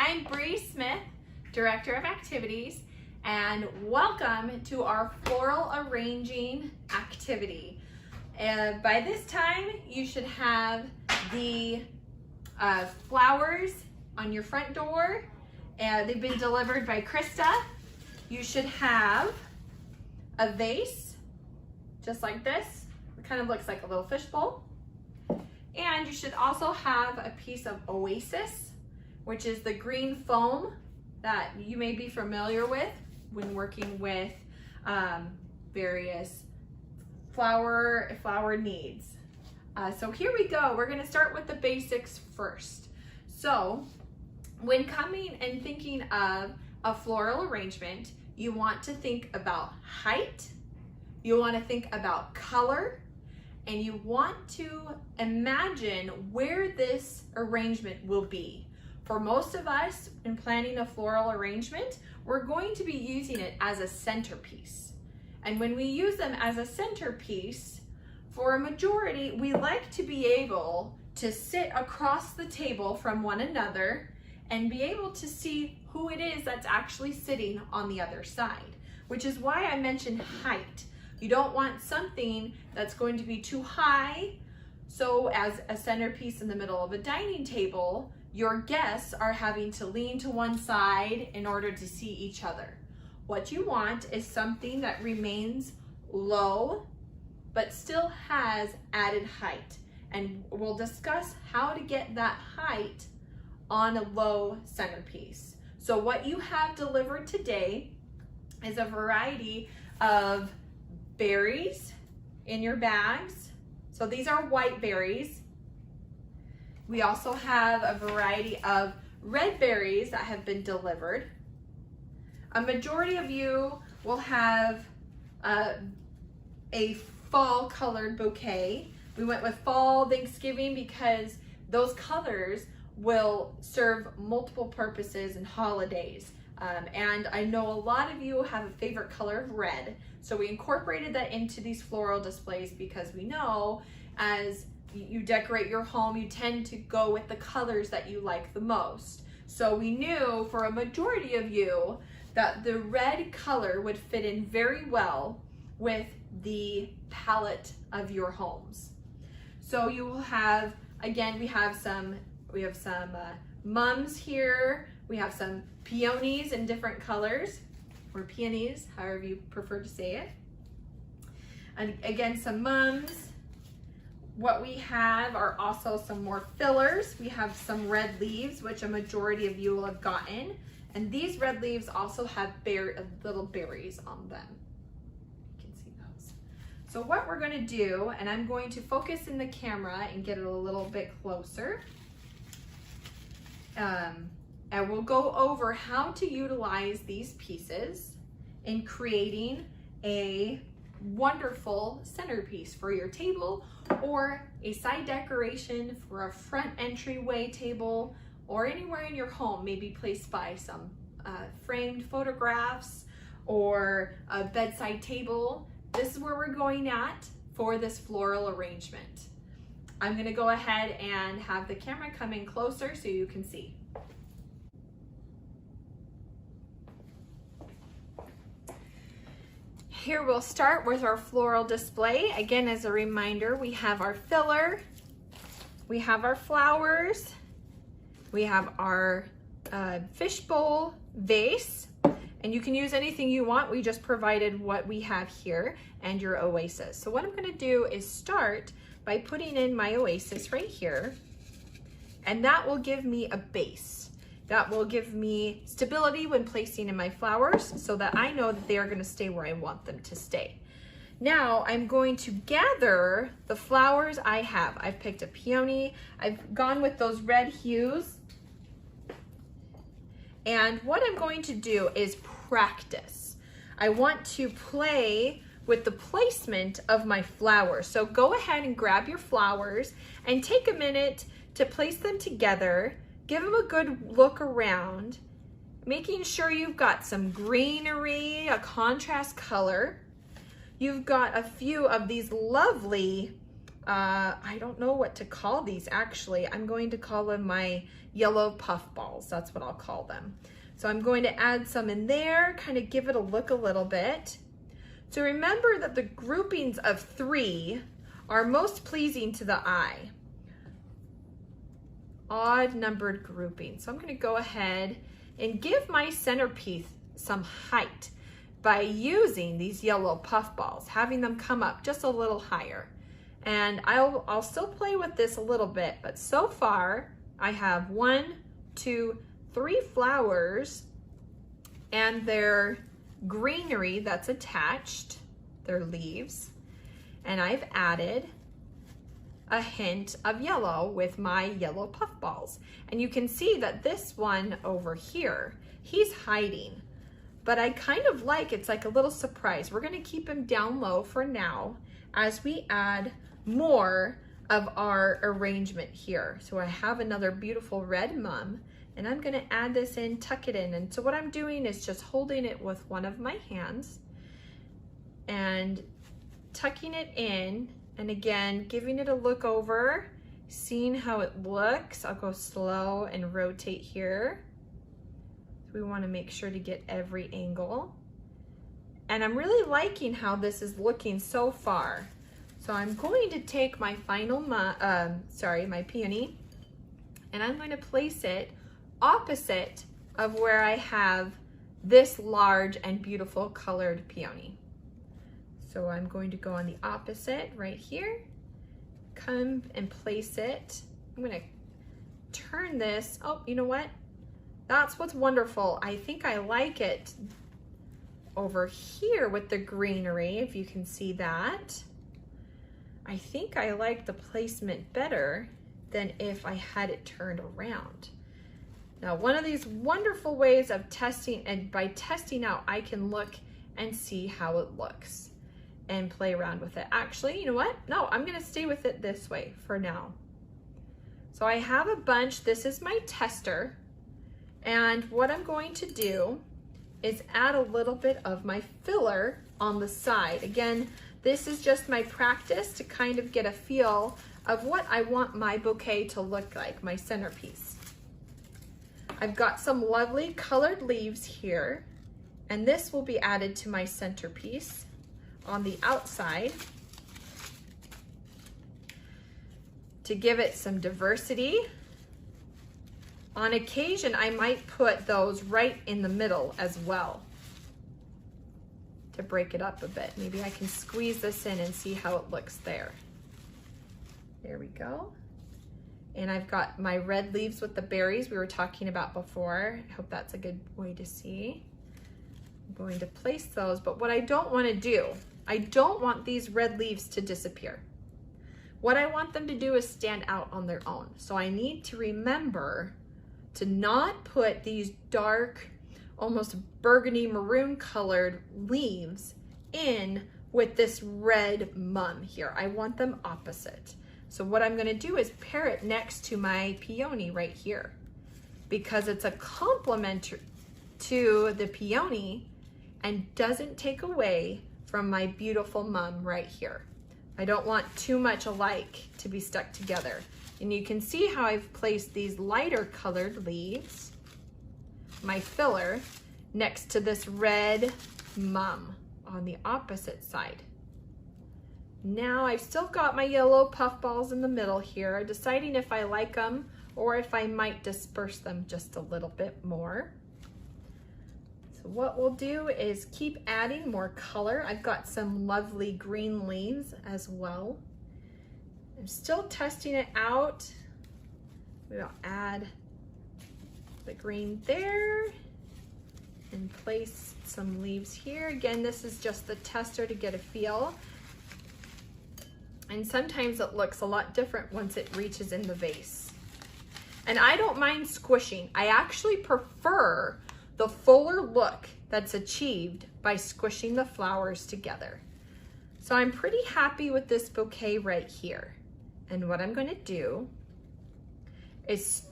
I'm Bree Smith, Director of Activities, and welcome to our floral arranging activity. By this time, you should have the flowers on your front door. They've been delivered by Krista. You should have a vase, just like this. It kind of looks like a little fishbowl. And you should also have a piece of Oasis, which is the green foam that you may be familiar with when working with various flower needs. So here we go. We're gonna start with the basics first. So when coming and thinking of a floral arrangement, you want to think about height, you want to think about color, and you want to imagine where this arrangement will be. For most of us, in planning a floral arrangement, we're going to be using it as a centerpiece. And when we use them as a centerpiece, for a majority, we like to be able to sit across the table from one another and be able to see who it is that's actually sitting on the other side, which is why I mentioned height. You don't want something that's going to be too high, so as a centerpiece in the middle of a dining table, your guests are having to lean to one side in order to see each other. What you want is something that remains low, but still has added height. And we'll discuss how to get that height on a low centerpiece. So what you have delivered today is a variety of berries in your bags. So these are white berries. We also have a variety of red berries that have been delivered. A majority of you will have a fall colored bouquet. We went with fall Thanksgiving because those colors will serve multiple purposes and holidays. And I know a lot of you have a favorite color of red. So we incorporated that into these floral displays because we know as you decorate your home, you tend to go with the colors that you like the most. So we knew for a majority of you that the red color would fit in very well with the palette of your homes. So you will have, again, we have some mums here. We have some peonies in different colors, or peonies, however you prefer to say it. And again, some mums. What we have are also some more fillers. We have some red leaves, which a majority of you will have gotten. And these red leaves also have little berries on them. You can see those. So what we're gonna do, and I'm going to focus in the camera and get it a little bit closer. And we'll go over how to utilize these pieces in creating a wonderful centerpiece for your table or a side decoration for a front entryway table or anywhere in your home, maybe placed by some framed photographs or a bedside table. This is where we're going at for this floral arrangement. I'm gonna go ahead and have the camera come in closer so you can see. Here we'll start with our floral display. Again, as a reminder, we have our filler, we have our flowers, we have our fishbowl vase, and you can use anything you want. We just provided what we have here and your Oasis. So what I'm gonna do is start by putting in my Oasis right here, and that will give me a base. That will give me stability when placing in my flowers so that I know that they are gonna stay where I want them to stay. Now I'm going to gather the flowers I have. I've picked a peony. I've gone with those red hues. And what I'm going to do is practice. I want to play with the placement of my flowers. So go ahead and grab your flowers and take a minute to place them together. Give them a good look around, making sure you've got some greenery, a contrast color. You've got a few of these lovely I don't know what to call these actually. I'm going to call them my yellow puff balls. That's what I'll call them. So I'm going to add some in there, kind of give it a look a little bit. So remember that the groupings of 3 are most pleasing to the eye. Odd numbered groupings. So I'm going to go ahead and give my centerpiece some height by using these yellow puff balls, having them come up just a little higher. And I'll still play with this a little bit, but so far I have 1, 2, 3 flowers and their greenery that's attached, their leaves, and I've added a hint of yellow with my yellow puff balls. And you can see that this one over here, he's hiding, but I kind of like, it's like a little surprise. We're gonna keep him down low for now as we add more of our arrangement here. So I have another beautiful red mum, and I'm gonna add this in, tuck it in. And so what I'm doing is just holding it with one of my hands and tucking it in, and again, giving it a look over, seeing how it looks. I'll go slow and rotate here. We wanna make sure to get every angle. And I'm really liking how this is looking so far. So I'm going to take my final, my peony, and I'm going to place it opposite of where I have this large and beautiful colored peony. So I'm going to go on the opposite right here, come and place it. I'm gonna turn this, oh, you know what? That's what's wonderful. I think I like it over here with the greenery, if you can see that. I think I like the placement better than if I had it turned around. Now, one of these wonderful ways of testing, and by testing out, I can look and see how it looks and play around with it. Actually, you know what? No, I'm gonna stay with it this way for now. So I have a bunch, this is my tester, and what I'm going to do is add a little bit of my filler on the side. Again, this is just my practice to kind of get a feel of what I want my bouquet to look like, my centerpiece. I've got some lovely colored leaves here, and this will be added to my centerpiece on the outside to give it some diversity. On occasion, I might put those right in the middle as well to break it up a bit. Maybe I can squeeze this in and see how it looks there. There we go. And I've got my red leaves with the berries we were talking about before. I hope that's a good way to see. I'm going to place those, but what I don't want to do, I don't want these red leaves to disappear. What I want them to do is stand out on their own. So I need to remember to not put these dark, almost burgundy maroon colored leaves in with this red mum here. I want them opposite. So what I'm gonna do is pair it next to my peony right here, because it's a complement to the peony and doesn't take away from my beautiful mum right here. I don't want too much alike to be stuck together. And you can see how I've placed these lighter colored leaves, my filler, next to this red mum on the opposite side. Now I've still got my yellow puff balls in the middle here, deciding if I like them or if I might disperse them just a little bit more. So what we'll do is keep adding more color. I've got some lovely green leaves as well. I'm still testing it out. We'll add the green there and place some leaves here. Again, this is just the tester to get a feel. And sometimes it looks a lot different once it reaches in the vase. And I don't mind squishing. I actually prefer the fuller look that's achieved by squishing the flowers together. So I'm pretty happy with this bouquet right here. And what I'm gonna do is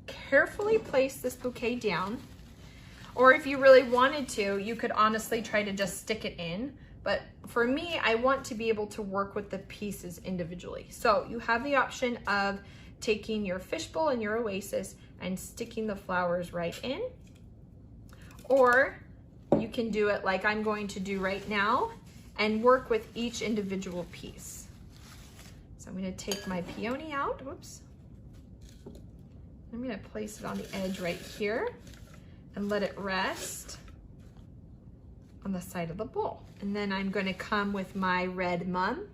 carefully place this bouquet down. Or if you really wanted to, you could honestly try to just stick it in. but for me, I want to be able to work with the pieces individually. So you have the option of taking your fishbowl and your oasis and sticking the flowers right in, or you can do it like I'm going to do right now and work with each individual piece. So I'm going to take my peony out. Whoops. I'm going to place it on the edge right here and let it rest on the side of the bowl. And then I'm going to come with my red mum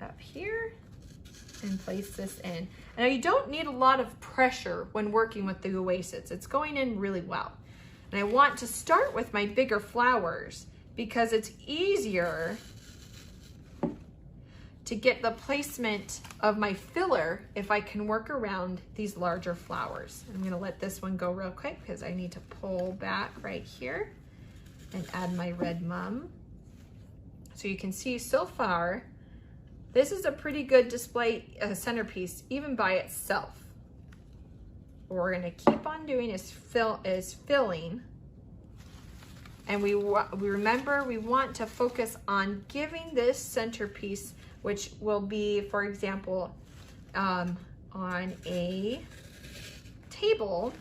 up here and place this in. Now you don't need a lot of pressure when working with the oasis. It's going in really well. And I want to start with my bigger flowers because it's easier to get the placement of my filler if I can work around these larger flowers. I'm gonna let this one go real quick because I need to pull back right here and add my red mum. So you can see so far, this is a pretty good display centerpiece even by itself. What we're gonna keep on doing is filling. And we remember we want to focus on giving this centerpiece, which will be, for example, on a table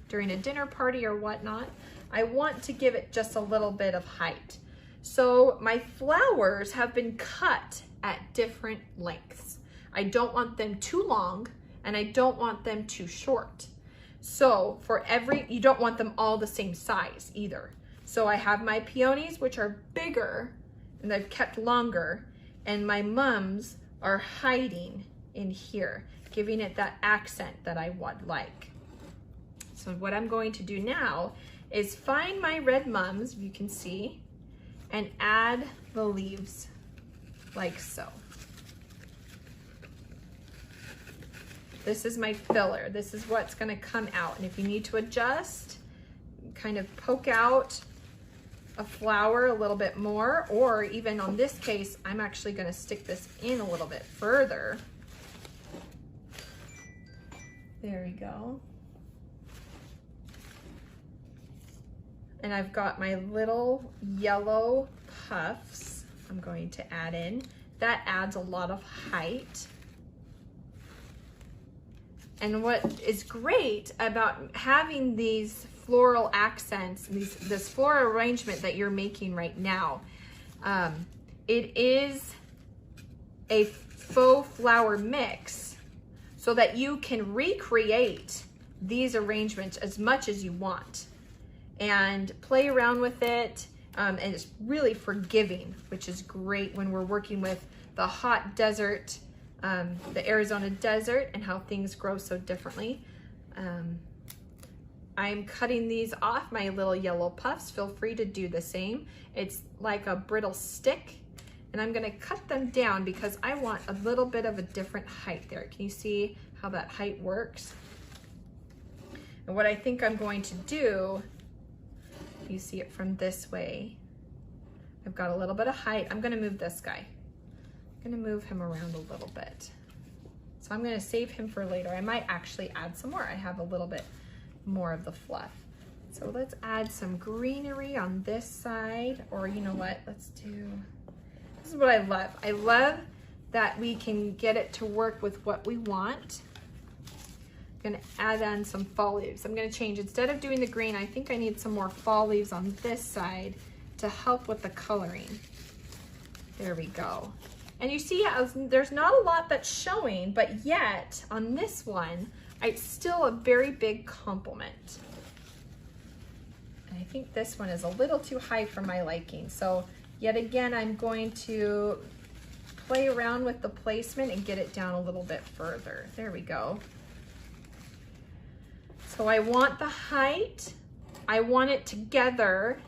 during a dinner party or whatnot. I want to give it just a little bit of height. So my flowers have been cut at different lengths. I don't want them too long and I don't want them too short. So for you don't want them all the same size either. So I have my peonies, which are bigger and I've kept longer, and my mums are hiding in here, giving it that accent that I would like. So what I'm going to do now is find my red mums, you can see, and add the leaves like so. This is my filler. This is what's gonna come out. And if you need to adjust, kind of poke out a flower a little bit more, or even on this case, I'm actually gonna stick this in a little bit further. There we go. And I've got my little yellow puffs I'm going to add in. That adds a lot of height. And what is great about having these floral accents, this floral arrangement that you're making right now, it is a faux flower mix so that you can recreate these arrangements as much as you want and play around with it. And it's really forgiving, which is great when we're working with the hot desert, the Arizona desert, and how things grow so differently. I'm cutting these off, my little yellow puffs. Feel free to do the same. It's like a brittle stick, and I'm gonna cut them down because I want a little bit of a different height there. Can you see how that height works? And what I think I'm going to do, you see it from this way, I've got a little bit of height. I'm gonna move this guy. I'm gonna move him around a little bit. So I'm gonna save him for later. I might actually add some more. I have a little bit more of the fluff. So let's add some greenery on this side, or you know what, this is what I love. I love that we can get it to work with what we want. I'm gonna add on some fall leaves. I'm gonna change, instead of doing the green, I think I need some more fall leaves on this side to help with the coloring. There we go. And you see how there's not a lot that's showing, but yet on this one, it's still a very big compliment. And I think this one is a little too high for my liking. So yet again, I'm going to play around with the placement and get it down a little bit further. There we go. So I want the height. I want it together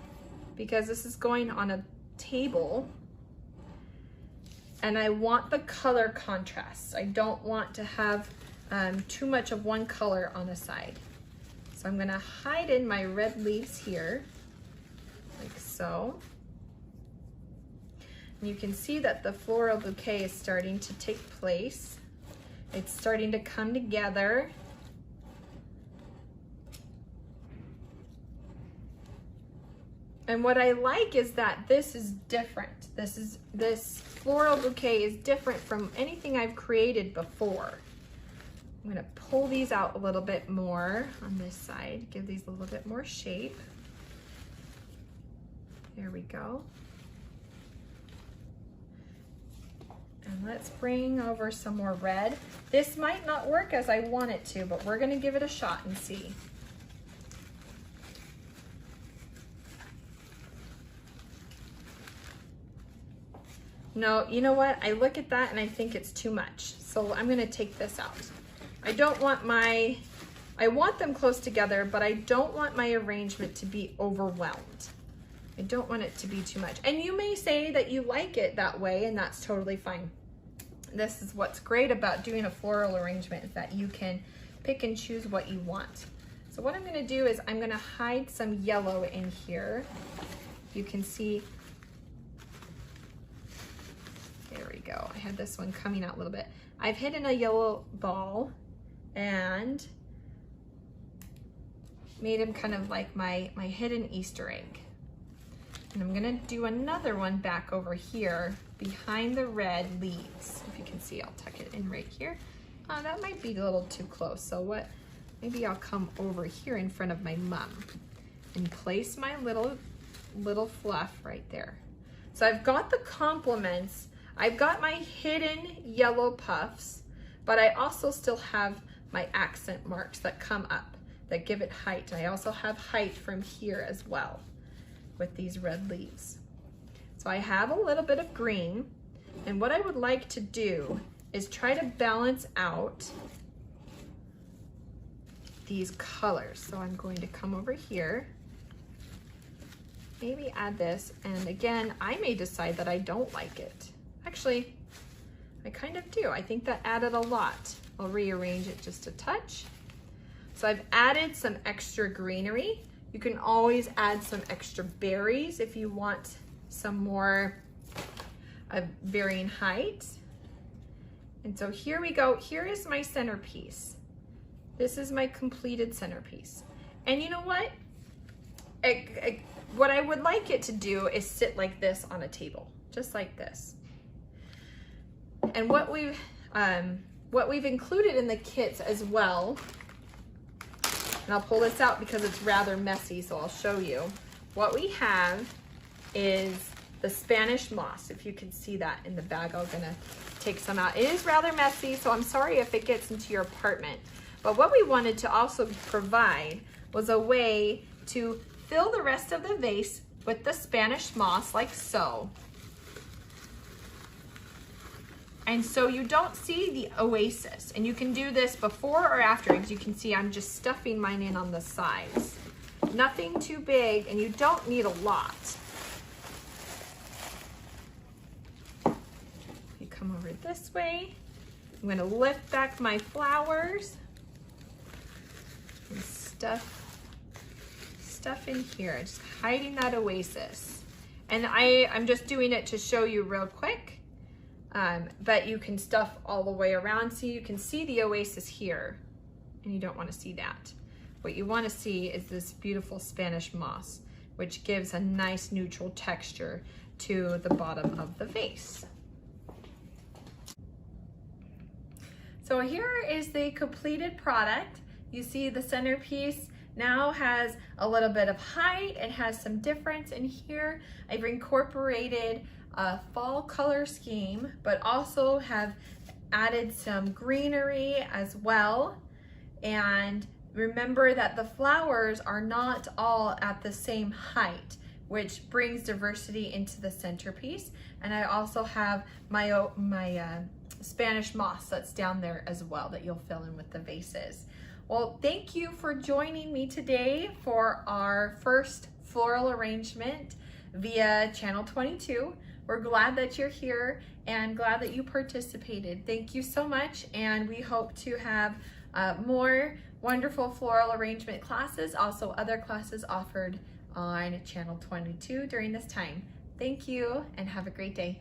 because this is going on a table. And I want the color contrast. I don't want to have too much of one color on a side. So I'm gonna hide in my red leaves here, like so. And you can see that the floral bouquet is starting to take place. It's starting to come together. And what I like is that this is different. This floral bouquet is different from anything I've created before. I'm gonna pull these out a little bit more on this side, give these a little bit more shape. There we go. And let's bring over some more red. This might not work as I want it to, but we're gonna give it a shot and see. No, you know what? I look at that and I think it's too much. So I'm gonna take this out. I want them close together, but I don't want my arrangement to be overwhelmed. I don't want it to be too much. And you may say that you like it that way, and that's totally fine. This is what's great about doing a floral arrangement, is that you can pick and choose what you want. So what I'm gonna do is I'm gonna hide some yellow in here. You can see, there we go. I had this one coming out a little bit. I've hidden a yellow ball and made him kind of like my hidden Easter egg. And I'm gonna do another one back over here behind the red leaves. If you can see, I'll tuck it in right here. That might be a little too close. So maybe I'll come over here in front of my mum and place my little fluff right there. So I've got the complements. I've got my hidden yellow puffs, but I also still have my accent marks that come up, that give it height. I also have height from here as well with these red leaves. So I have a little bit of green, and what I would like to do is try to balance out these colors. So I'm going to come over here, maybe add this, and again, I may decide that I don't like it. Actually, I kind of do. I think that added a lot. I'll rearrange it just a touch. So I've added some extra greenery. You can always add some extra berries if you want some more varying height. And so here we go. Here is my centerpiece. This is my completed centerpiece. And you know what? What I would like it to do is sit like this on a table, just like this. And what we've included in the kits as well, and I'll pull this out because it's rather messy, so I'll show you. What we have is the Spanish moss. If you can see that in the bag, I'm gonna take some out. It is rather messy, so I'm sorry if it gets into your apartment. But what we wanted to also provide was a way to fill the rest of the vase with the Spanish moss, like so. And so you don't see the oasis, and you can do this before or after. As you can see, I'm just stuffing mine in on the sides. Nothing too big, and you don't need a lot. You come over this way. I'm gonna lift back my flowers and stuff in here, just hiding that oasis. And I'm just doing it to show you real quick. But you can stuff all the way around, so you can see the oasis here, and you don't want to see that. What you want to see is this beautiful Spanish moss, which gives a nice neutral texture to the bottom of the vase. So here is the completed product. You see the centerpiece now has a little bit of height. It has some difference in here. I've incorporated a fall color scheme, but also have added some greenery as well. And remember that the flowers are not all at the same height, which brings diversity into the centerpiece. And I also have my Spanish moss that's down there as well that you'll fill in with the vases. Well, thank you for joining me today for our first floral arrangement via Channel 22. We're glad that you're here and glad that you participated. Thank you so much, and we hope to have more wonderful floral arrangement classes, also other classes offered on Channel 22 during this time. Thank you, and have a great day.